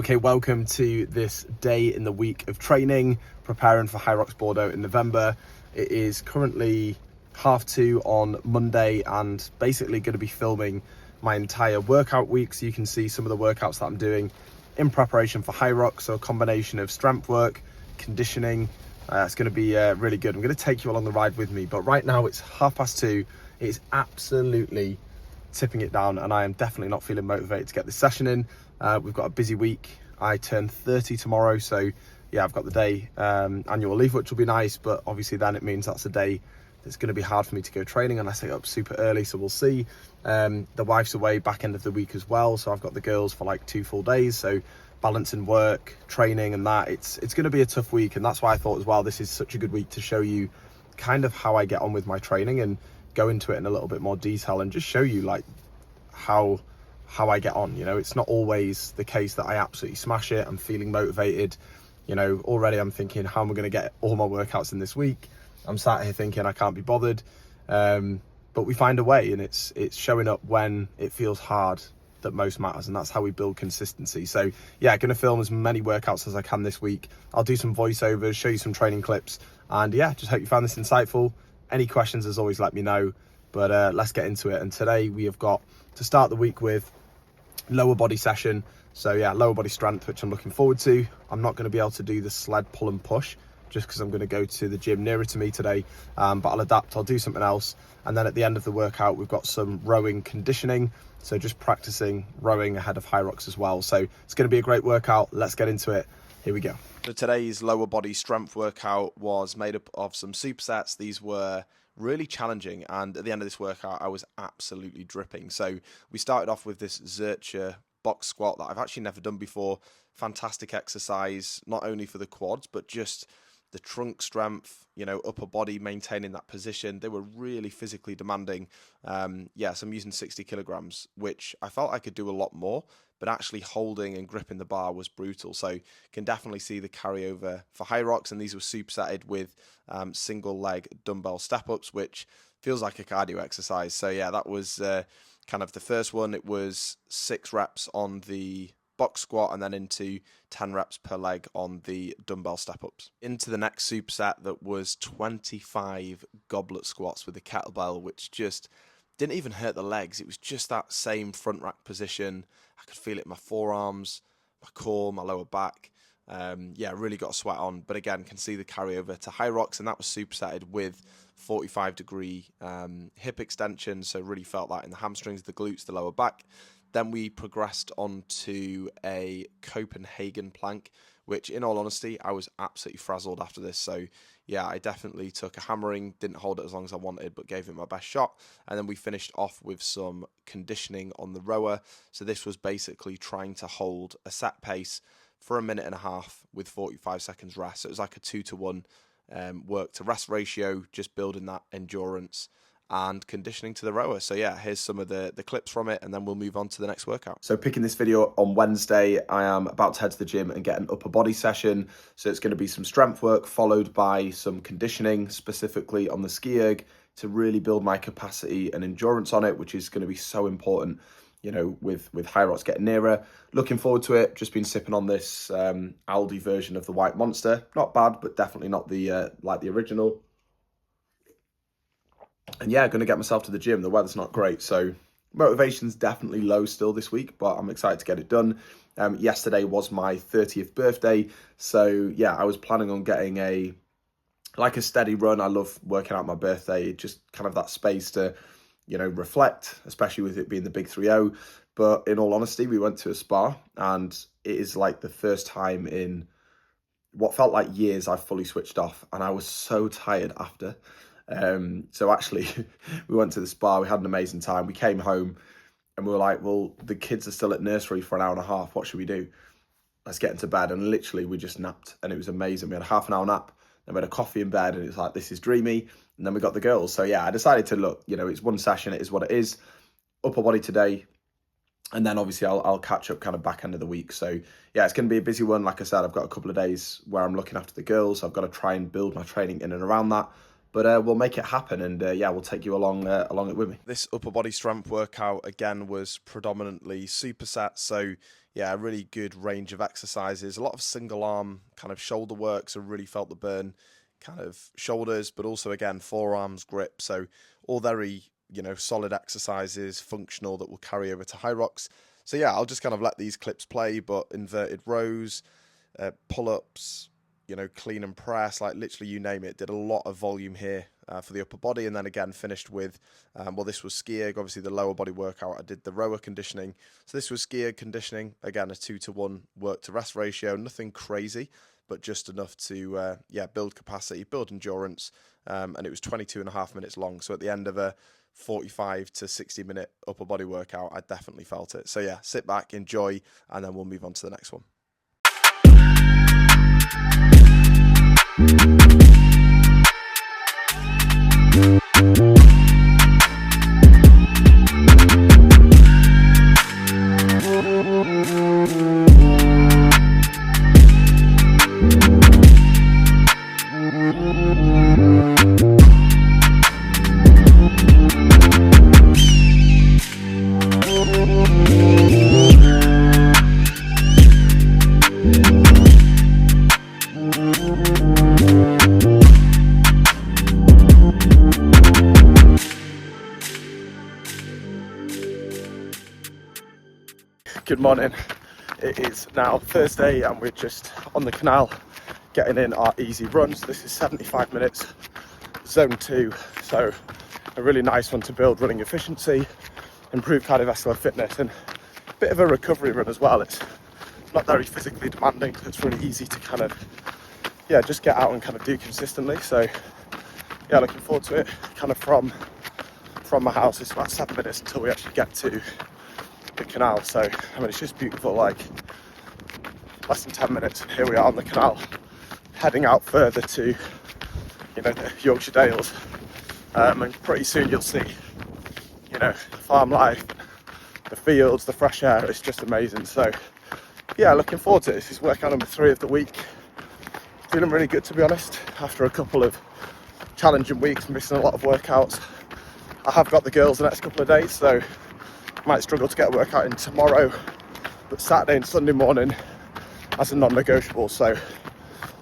Okay, welcome to this day in the week of training, preparing for Hyrox Bordeaux in November. It is currently 2:30 on Monday and basically going to be filming my entire workout week, so you can see some of the workouts that I'm doing in preparation for Hyrox. So a combination of strength work, conditioning. It's going to be really good. I'm going to take you along the ride with me, but right now it's 2:30. It's absolutely tipping it down and I am definitely not feeling motivated to get this session in. We've got a busy week. I turn 30 tomorrow, so yeah, I've got the day annual leave, which will be nice, but obviously then it means that's a day that's going to be hard for me to go training unless I get up super early, so we'll see. The wife's away back end of the week as well, so I've got the girls for like 2 full days, so balancing work, training and that, it's going to be a tough week, and that's why I thought as well this is such a good week to show you kind of how I get on with my training and go into it in a little bit more detail and just show you like how I get on. You know, it's not always the case that I absolutely smash it. I'm feeling motivated, you know. Already I'm thinking, how am I going to get all my workouts in this week? I'm sat here thinking I can't be bothered, but we find a way, and it's showing up when it feels hard that most matters, and that's how we build consistency. So yeah, going to film as many workouts as I can this week. I'll do some voiceovers, show you some training clips, and yeah, just hope you found this insightful. Any questions, as always, let me know, but let's get into it. And today we have got to start the week with lower body session. So yeah, lower body strength, which I'm looking forward to. I'm not going to be able to do the sled pull and push just because I'm going to go to the gym nearer to me today, but I'll adapt. I'll do something else. And then at the end of the workout, we've got some rowing conditioning, so just practicing rowing ahead of Hyrox as well. So it's going to be a great workout. Let's get into it. Here we go. So today's lower body strength workout was made up of some supersets. These were really challenging, and at the end of this workout I was absolutely dripping. So we started off with this Zercher box squat that I've actually never done before. Fantastic exercise, not only for the quads but just the trunk strength, you know, upper body, maintaining that position. They were really physically demanding. Yeah, so I'm using 60 kilograms, which I felt I could do a lot more, but actually holding and gripping the bar was brutal. So you can definitely see the carryover for Hyrox, and these were supersetted with single leg dumbbell step-ups, which feels like a cardio exercise. So yeah, that was kind of the first one. It was 6 reps on the box squat and then into 10 reps per leg on the dumbbell step-ups. Into the next superset that was 25 goblet squats with a kettlebell, which just didn't even hurt the legs. It was just that same front rack position. I could feel it in my forearms, my core, my lower back. Yeah, really got a sweat on, but again, can see the carryover to Hyrox, and that was supersetted with 45-degree hip extension, so really felt that in the hamstrings, the glutes, the lower back. Then we progressed on to a Copenhagen plank, which in all honesty, I was absolutely frazzled after this. So yeah, I definitely took a hammering, didn't hold it as long as I wanted, but gave it my best shot. And then we finished off with some conditioning on the rower. So this was basically trying to hold a set pace for a minute and a half with 45 seconds rest. So it was like a 2-to-1 work to rest ratio, just building that endurance and conditioning to the rower. So yeah, here's some of the clips from it, and then we'll move on to the next workout. So picking this video on Wednesday, I am about to head to the gym and get an upper body session. So it's going to be some strength work followed by some conditioning, specifically on the ski erg, to really build my capacity and endurance on it, which is going to be so important, you know, with Hyrox getting nearer. Looking forward to it. Just been sipping on this Aldi version of the White Monster. Not bad, but definitely not the like the original. And yeah, going to get myself to the gym. The weather's not great, so motivation's definitely low still this week, but I'm excited to get it done. Yesterday was my 30th birthday, so yeah, I was planning on getting a steady run. I love working out my birthday, just kind of that space to, you know, reflect, especially with it being the big 3-0. But in all honesty, we went to a spa, and it is like the first time in what felt like years I've fully switched off, and I was so tired after. So actually, we went to the spa, we had an amazing time. We came home and we were like, well, the kids are still at nursery for an hour and a half. What should we do? Let's get into bed. And literally, we just napped, and it was amazing. We had a half an hour nap, then we had a coffee in bed, and it's like, this is dreamy. And then we got the girls. So yeah, I decided to look, you know, it's one session, it is what it is. Upper body today. And then obviously I'll catch up kind of back end of the week. So yeah, it's going to be a busy one. Like I said, I've got a couple of days where I'm looking after the girls. I've got to try and build my training in and around that. But we'll make it happen, and yeah, we'll take you along it with me. This upper body strength workout again was predominantly supersets, so yeah, a really good range of exercises. A lot of single arm kind of shoulder work, so really felt the burn, kind of shoulders, but also again forearms, grip. So all very solid exercises, functional, that will carry over to Hyrox. So yeah, I'll just kind of let these clips play, but inverted rows, pull-ups, clean and press, like literally you name it. Did a lot of volume here for the upper body, and then again finished with, well, this was ski erg, obviously the lower body workout. I did the rower conditioning. So this was ski erg conditioning, again, a 2-to-1 work to rest ratio, nothing crazy, but just enough to, build capacity, build endurance, and it was 22.5 minutes long. So at the end of a 45 to 60 minute upper body workout, I definitely felt it. So yeah, sit back, enjoy, and then we'll move on to the next one. Good morning. It is now Thursday and we're just on the canal getting in our easy runs. This is 75 minutes, zone 2, so a really nice one to build running efficiency, improve cardiovascular fitness, and a bit of a recovery run as well. It's not very physically demanding, so it's really easy to kind of just get out and kind of do consistently. So yeah, looking forward to it. Kind of from my house, it's about 7 minutes until we actually get to the canal. So I mean, it's just beautiful, like less than 10 minutes and here we are on the canal, heading out further to the Yorkshire Dales, and pretty soon you'll see the farm life, the fields, the fresh air. It's just amazing. So yeah, looking forward to it. This is workout number 3 of the week. Feeling really good, to be honest, after a couple of challenging weeks, missing a lot of workouts. I have got the girls the next couple of days, so might struggle to get a workout in tomorrow, but Saturday and Sunday morning as a non-negotiable. So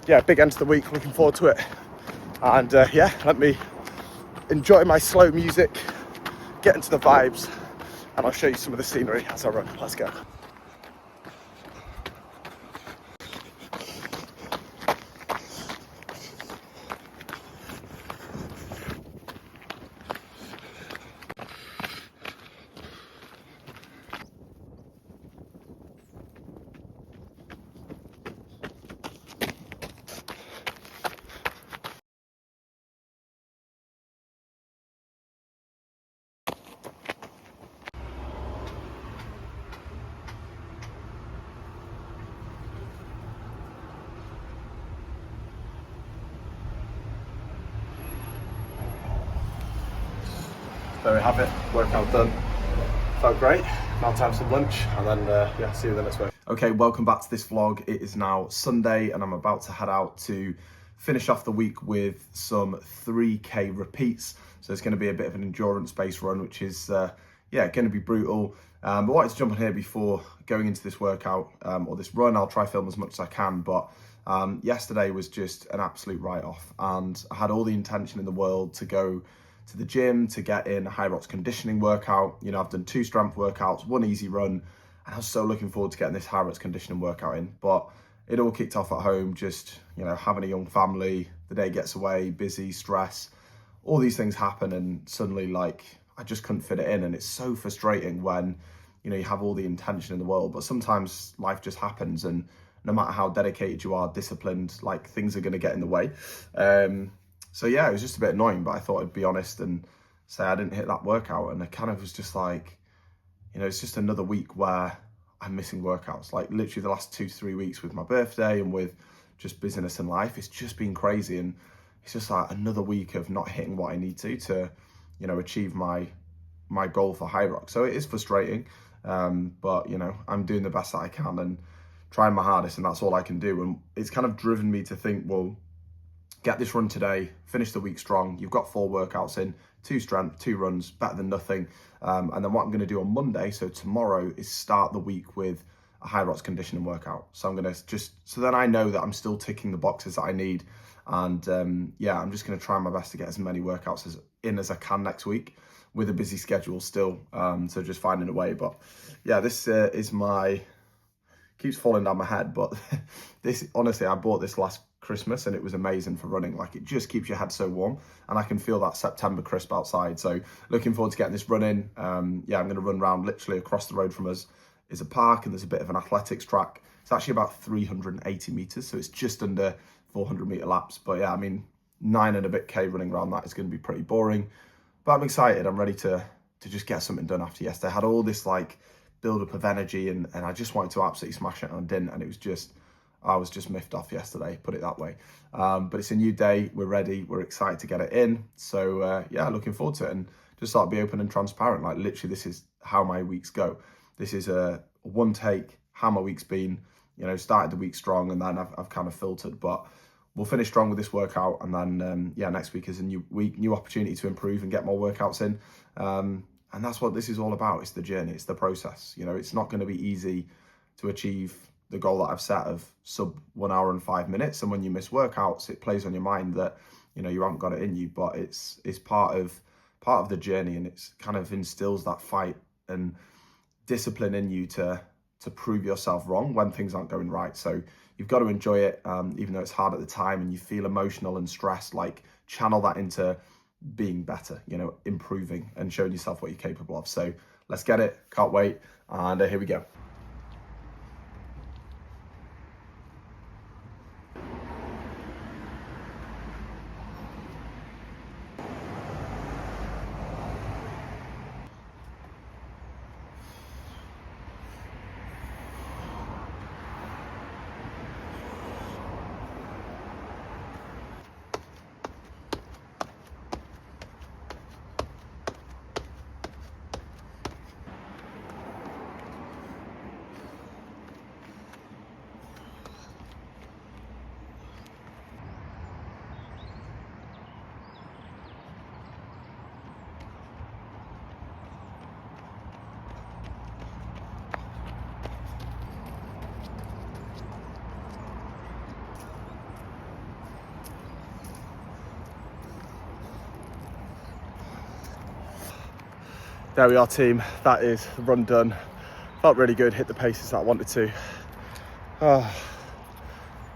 yeah, big end to the week, looking forward to it. And yeah, let me enjoy my slow music, get into the vibes, and I'll show you some of the scenery as I run. Let's go. There we have it, workout done. Felt great. Now time for some lunch, and then yeah, see you the next week. Okay, welcome back to this vlog. It is now Sunday and I'm about to head out to finish off the week with some 3K repeats. So it's going to be a bit of an endurance based run, which is yeah, going to be brutal. But I wanted to jump on here before going into this workout or this run. I'll try film as much as I can, but yesterday was just an absolute write-off, and I had all the intention in the world to go to the gym to get in a Hyrox conditioning workout. I've done 2 strength workouts, 1 easy run, and I was so looking forward to getting this Hyrox conditioning workout in. But it all kicked off at home, just, having a young family, the day gets away, busy, stress, all these things happen, and suddenly, like, I just couldn't fit it in. And it's so frustrating when, you have all the intention in the world, but sometimes life just happens, and no matter how dedicated you are, disciplined, like, things are going to get in the way. So yeah, it was just a bit annoying, but I thought I'd be honest and say I didn't hit that workout. And I kind of was just like, it's just another week where I'm missing workouts. Like literally the last 2 to 3 weeks with my birthday and with just business and life, it's just been crazy. And it's just like another week of not hitting what I need to, achieve my goal for Hyrox. So it is frustrating, but I'm doing the best that I can and trying my hardest, and that's all I can do. And it's kind of driven me to think, well, get this run today, finish the week strong. You've got 4 workouts in, 2 strength, 2 runs, better than nothing. And then what I'm going to do on Monday, so tomorrow, is start the week with a Hyrox conditioning workout. So I'm going to so then I know that I'm still ticking the boxes that I need. And yeah, I'm just going to try my best to get as many workouts as I can next week, with a busy schedule still. So just finding a way. But yeah, this is keeps falling down my head, but this, honestly, I bought this last Christmas and it was amazing for running. Like, it just keeps your head so warm, and I can feel that September crisp outside. So looking forward to getting this running. Yeah, I'm going to run around. Literally across the road from us is a park, and there's a bit of an athletics track. It's actually about 380 meters, so it's just under 400 meter laps. But yeah, I mean, 9 and a bit K running around that is going to be pretty boring, but I'm excited. I'm ready to just get something done after yesterday. I had all this like build up of energy, and I just wanted to absolutely smash it, and I didn't. And I was just miffed off yesterday, put it that way. But it's a new day. We're ready. We're excited to get it in. So yeah, looking forward to it, and just start to be open and transparent. Like, literally, this is how my weeks go. This is a one take, how my week's been. You know, started the week strong, and then I've kind of filtered, but we'll finish strong with this workout. And then, yeah, next week is a new week, new opportunity to improve and get more workouts in. And that's what this is all about. It's the journey, it's the process. You know, it's not going to be easy to achieve the goal that I've set of sub 1 hour and 5 minutes. And when you miss workouts, it plays on your mind that, you know, you haven't got it in you, but it's part of the journey, and it's kind of instills that fight and discipline in you to prove yourself wrong when things aren't going right. So you've got to enjoy it, even though it's hard at the time and you feel emotional and stressed. Like, channel that into being better, you know, improving and showing yourself what you're capable of. So let's get it. Can't wait. And here we go. There we are, team. That is the run done. Felt really good, hit the paces that I wanted to.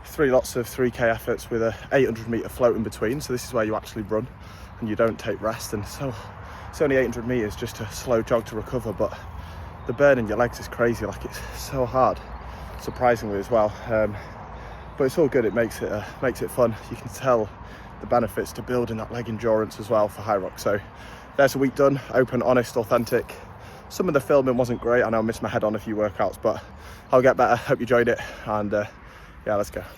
3 lots of 3K efforts with a 800 meter float in between. So this is where you actually run and you don't take rest. And so it's only 800 meters, just a slow jog to recover. But the burn in your legs is crazy. Like, it's so hard, surprisingly as well. But it's all good. It makes it fun. You can tell the benefits to building that leg endurance as well for Hyrox. So there's a week done, open, honest, authentic. Some of the filming wasn't great. I know I missed my head on a few workouts, but I'll get better. Hope you enjoyed it. And yeah, let's go.